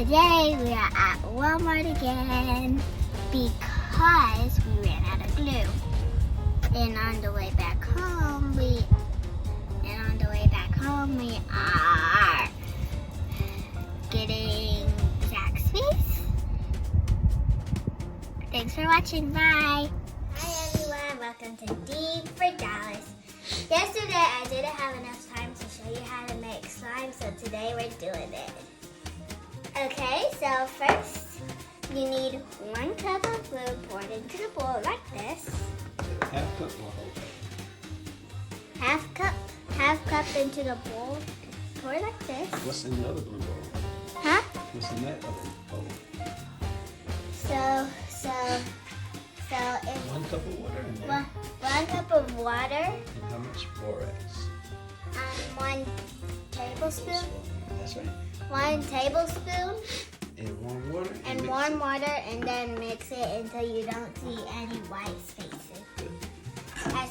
Today we are at Walmart again because we ran out of glue. And on the way back home, we are getting Zaxby's. Thanks for watching. Bye. Hi everyone, welcome to D for Dallas. Yesterday I didn't have enough time to show you how to make slime, so today we're doing it. Okay, so first you need 1 cup of glue poured into the bowl like this. Half cup or whole cup? Half cup into the bowl. Pour it like this. What's in the other blue bowl? Huh? What's in that other bowl? So in 1 cup of water in there. 1 cup of water. And how much borax? 1 tablespoon. That's right. 1 tablespoon. And warm water. And mix warm it. water, and then mix it until you don't see any white spaces. Good. As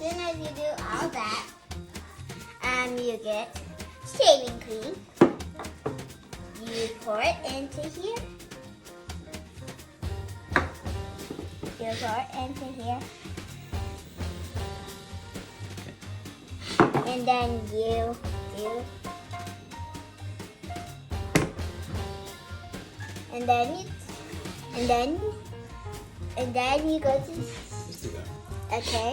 soon as you do all that, you get shaving cream. You pour it into here. You pour it into here. And then you do. And then you go to. Just do that. Okay.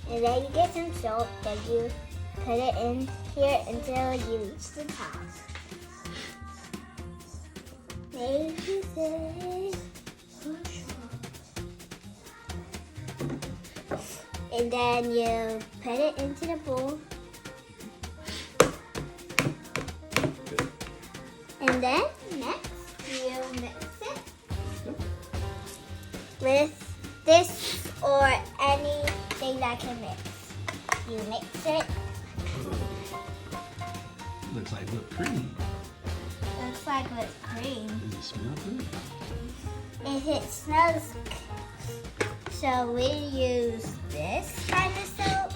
And then you get some soap that you put it in here until you reach the top. Maybe this. And then you put it into the bowl. Good. And then next you mix it with this or anything that can mix. You mix it. Looks like whipped cream. Looks like whipped cream. Does it smell good? It smells. So we use this kind of soap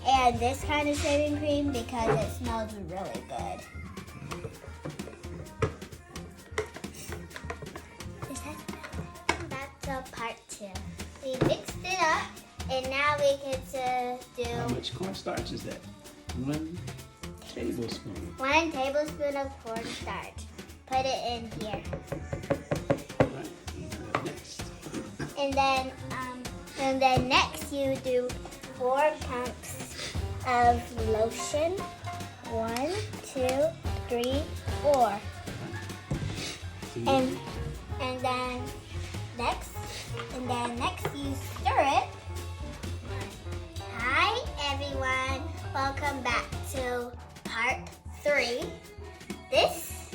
and this kind of shaving cream because it smells really good. That's part 2. We mixed it up and now we get to do How much cornstarch is that? 1 tablespoon. 1 tablespoon of cornstarch. Put it in here. All right. Next. And then next you do 4 pumps of lotion. 1, 2, 3, 4. And then next you stir it. Hi everyone, welcome back to part 3. This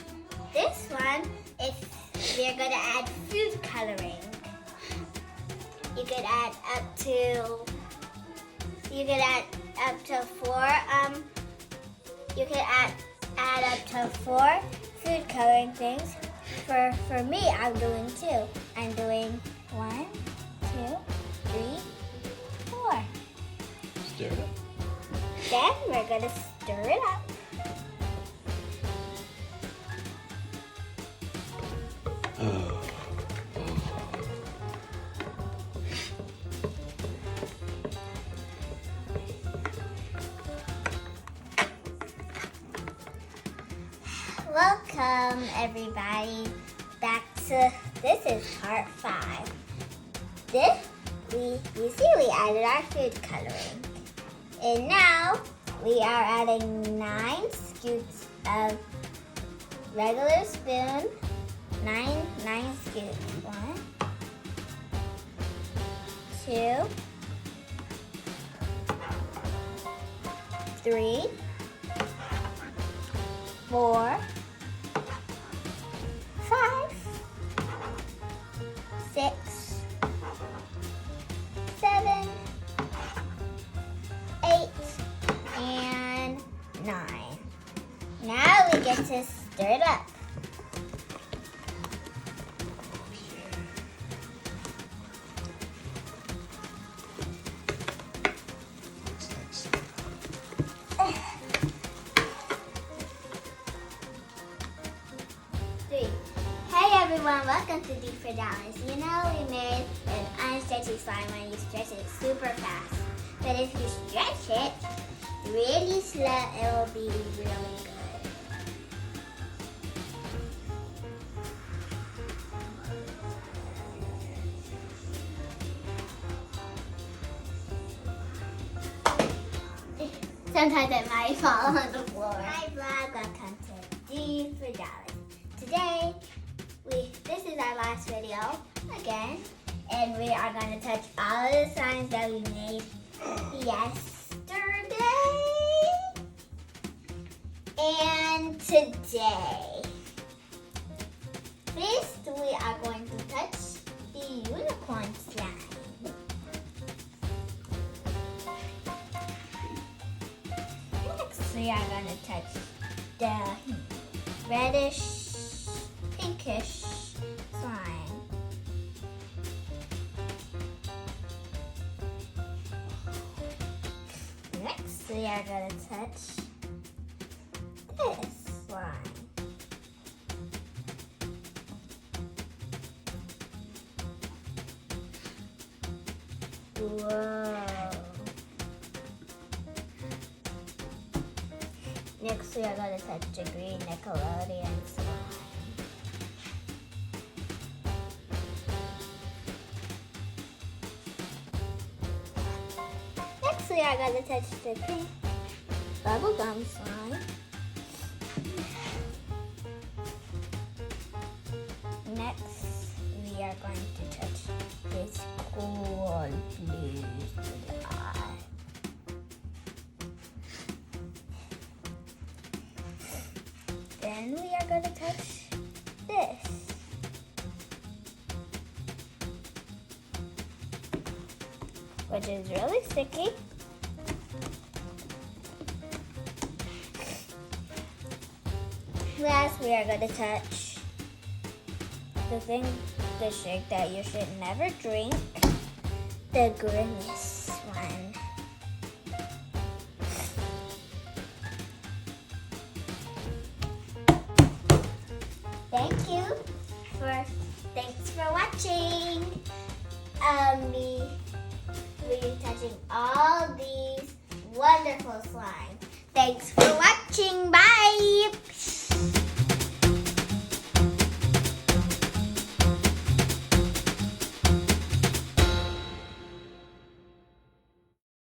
one is we're gonna add food coloring. You could add up to 4. You could add up to 4 food coloring things. For me, I'm doing 2. I'm doing 1, 2, 3, 4. Stir it up. Then we're gonna stir it up. Oh. Welcome everybody back to this is part 5. You see we added our food coloring. And now we are adding 9 scoops of regular spoon. 9 scoops. 1, 2, 3, 4, 5, 6, 7, 8, and 9. Now we get to stir it up. everyone, welcome to D for Dallas. You know we made an unstretchy slime when you stretch it super fast. But if you stretch it really slow, it will be really good. Sometimes it might fall on the floor. Hi vlog, welcome to D for Dallas. Today, this is our last video again, and we are going to touch all of the signs that we made yesterday and today. First, we are going to touch the unicorn slime. Next, we are going to touch the reddish, pinkish slime. Next, we are going to touch this slime. Whoa. Next, we are going to touch the green Nickelodeon slime. Next, we are going to touch the pink bubblegum slime. Next, we are going to touch this cool blue slime. Then we are going to touch this. Which is really sticky. Last, we are going to touch the shake that you should never drink, the Grimace one. Thanks for watching. We're touching all these wonderful slime. Thanks for watching. Bye.